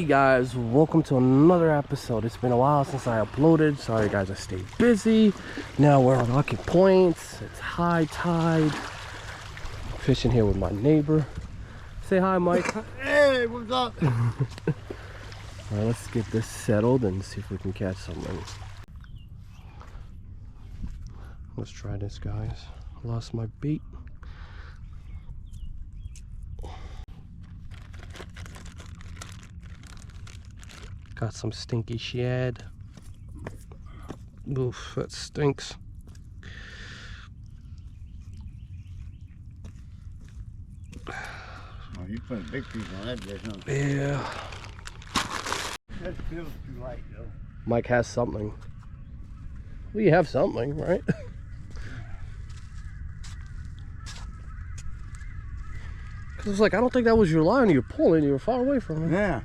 Hey guys, welcome to another episode. It's been a while since I uploaded. Sorry guys, I stayed busy. Now we're on Rocky Points. It's high tide. Fishing here with my neighbor. Say hi, Mike. Hey, what's up? Alright, let's get this settled and see if we can catch something. Let's try this, guys. Lost my bait. Got some stinky shad. Oof, that stinks. Oh, you put a big piece on that fish, huh? Yeah. That feels too light, though. Mike has something. Well, you have something, right? Because it's like, I don't think that was your line you're pulling. You were far away from it. Yeah.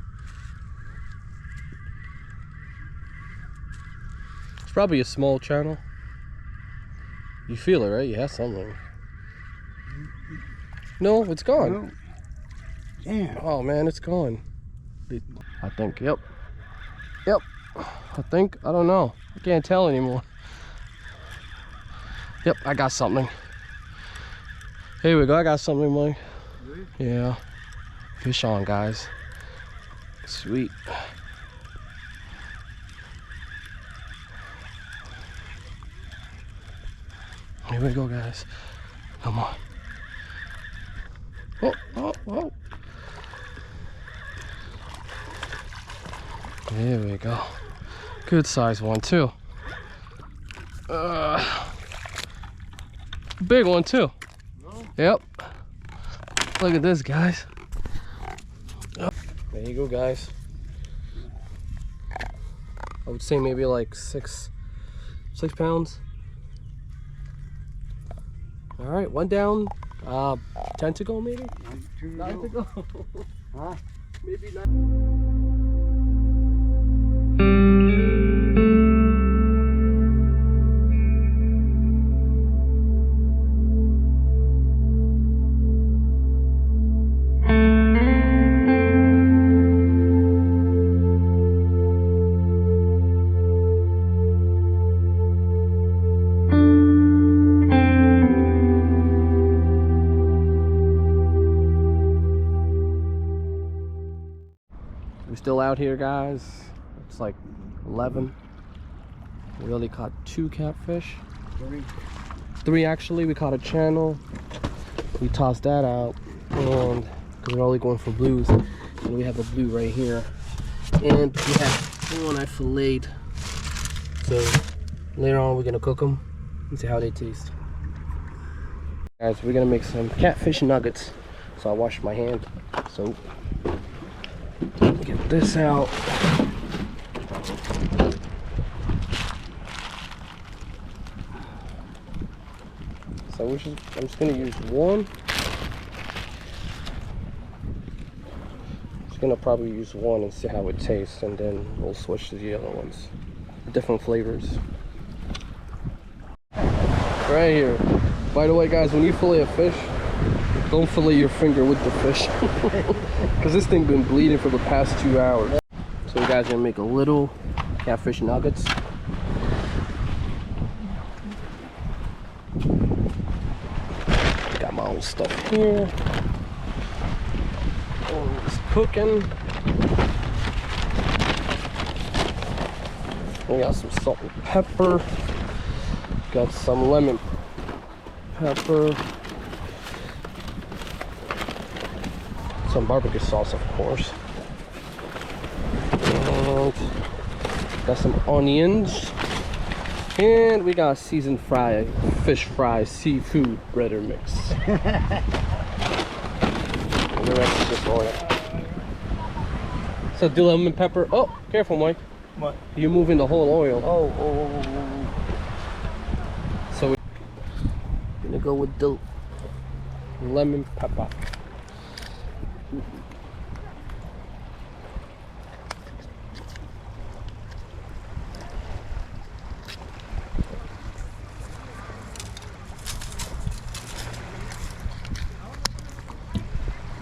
It's probably a small channel. You feel it, right? You have something. No, it's gone. No. Damn. Oh man, it's gone. I think, yep. Yep. I think, I don't know. I can't tell anymore. Yep, I got something. Here we go, I got something, Mike. Really? Yeah. Fish on, guys. Sweet. Here we go, guys. Come on. Oh, oh, oh. There we go. Good size one, too. Big one, too. No? Yep. Look at this, guys. Oh, there you go, guys. I would say maybe like 6 pounds. All right, one down. 10 to go, maybe? 9 to go. Huh? Maybe 9. We're still out here, guys. It's like 11. We only caught 2 catfish. 3 actually. We caught a channel. We tossed that out, and because we're only going for blues, and we have a blue right here, and we have one I filleted. So later on, we're gonna cook them and see how they taste. Guys, we're gonna make some catfish nuggets. So I washed my hand. So get this out. So I'm just gonna use one. Just gonna probably use one and see how it tastes, and then we'll switch to the other ones. Different flavors. Right here. By the way, guys, when you fillet a fish, don't fillet your finger with the fish. Because this thing been bleeding for the past 2 hours. So you guys are gonna make a little catfish nuggets. Got my own stuff here. Oh, it's cooking. We got some salt and pepper. Got some lemon pepper. Some barbecue sauce, of course. And got some onions. And we got seasoned fish fry seafood breader mix. And the rest is just oil. So do lemon pepper. Oh, careful, Mike. What? You're moving the whole oil. Oh. So we're gonna go with the lemon pepper.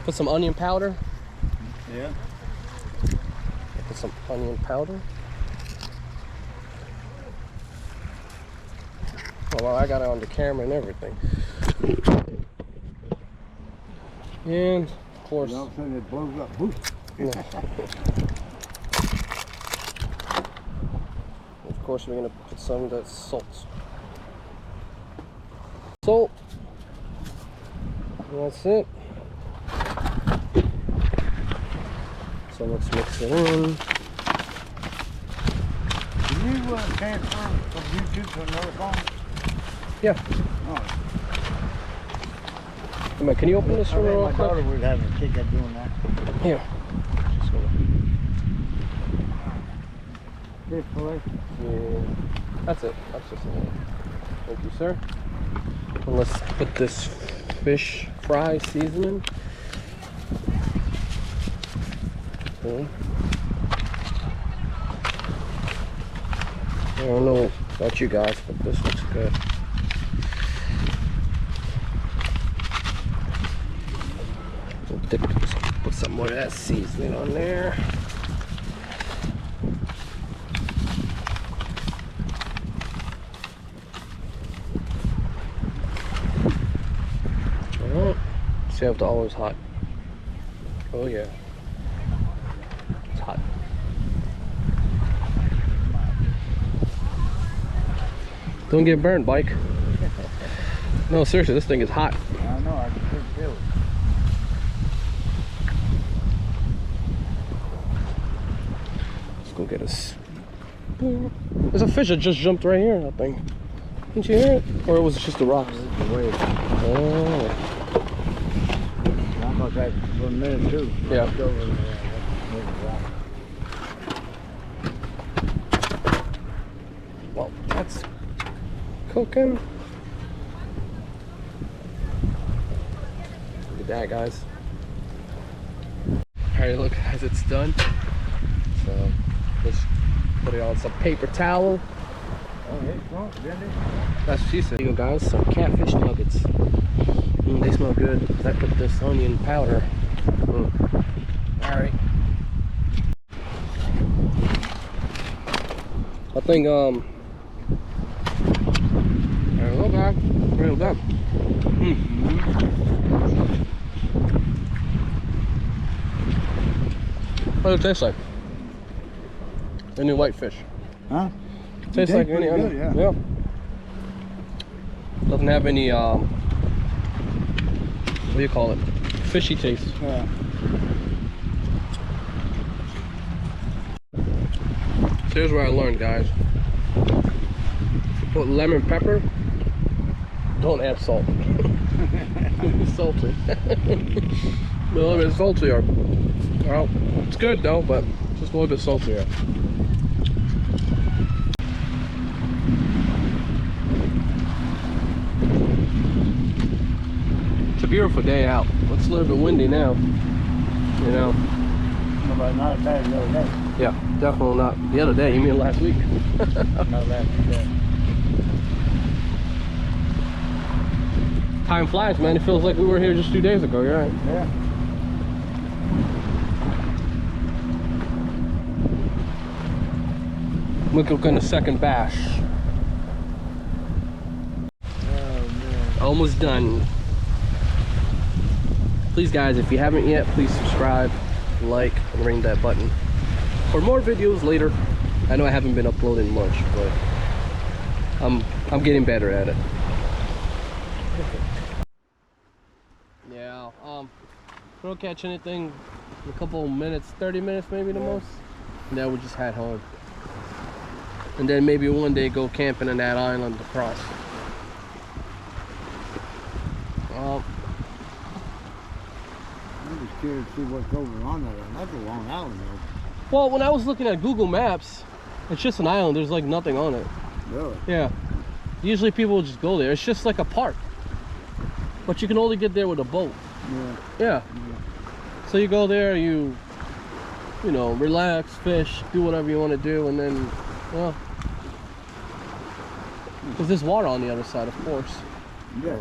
Put some onion powder. Yeah. Put some onion powder. Oh wow, I got it on the camera and everything. And of course, all of a sudden it blows up. Boof. Of course, we're gonna put some of that salt. Salt. And that's it. So let's mix it in. Can you transfer from YouTube to another phone? Yeah. Oh. Come on, can you open this for me real My quick? daughter would have a kick at doing that. Here. Just gonna... This fillet? Yeah. That's it. That's just it. Thank you, sir. And let's put this fish fry seasoning. Okay. I don't know about you guys, but this looks good. Put some more of that seasoning on there. Alright. Served always hot. Oh yeah. It's hot. Don't get burned, bike. No, seriously, this thing is hot. I know, I can feel it. Let's go get us. There's a fish that just jumped right here, I think. Didn't you hear it? Or was it just the rocks? Oh. I thought that for a minute too. Yeah. Over there. Well, that's cooking. Look at that, guys. Alright, look guys, it's done. So let's put it on some paper towel. Oh, yeah, well, really? That's what she said. Here you go, guys, some catfish nuggets. They smell good. I put this onion powder. Alright. I think real good. Real good. What does it taste like? Any whitefish? Huh? Tastes like any other. Good, yeah. Yeah. Doesn't have any what do you call it? Fishy taste. Yeah. So here's where I learned, guys. Put lemon pepper. Don't add salt. It's salty. A little bit saltier. Well, it's good though, but just a little bit saltier. It's a beautiful day out. It's a little bit windy now. You know. But not as bad as the other day. Yeah, definitely not. The other day, you mean last week? Not last week. Time flies, man. It feels like we were here just 2 days ago. You're right. Yeah. We're cooking a second bash. Oh, man. Almost done. Please, guys, if you haven't yet, please subscribe, like, and ring that button for more videos later. I know I haven't been uploading much, but I'm getting better at it. Yeah. We don't catch anything in a couple of minutes, 30 minutes maybe the most. And then we just head home. And then maybe one day go camping on that island across. I'm just curious to see what's over on there. That's a long island, though. Well, when I was looking at Google Maps, it's just an island. There's like nothing on it. Really? Yeah. Usually people will just go there. It's just like a park. But you can only get there with a boat. Yeah. Yeah. So you go there, you know, relax, fish, do whatever you want to do, and then, well, because there's water on the other side, of course. Yeah.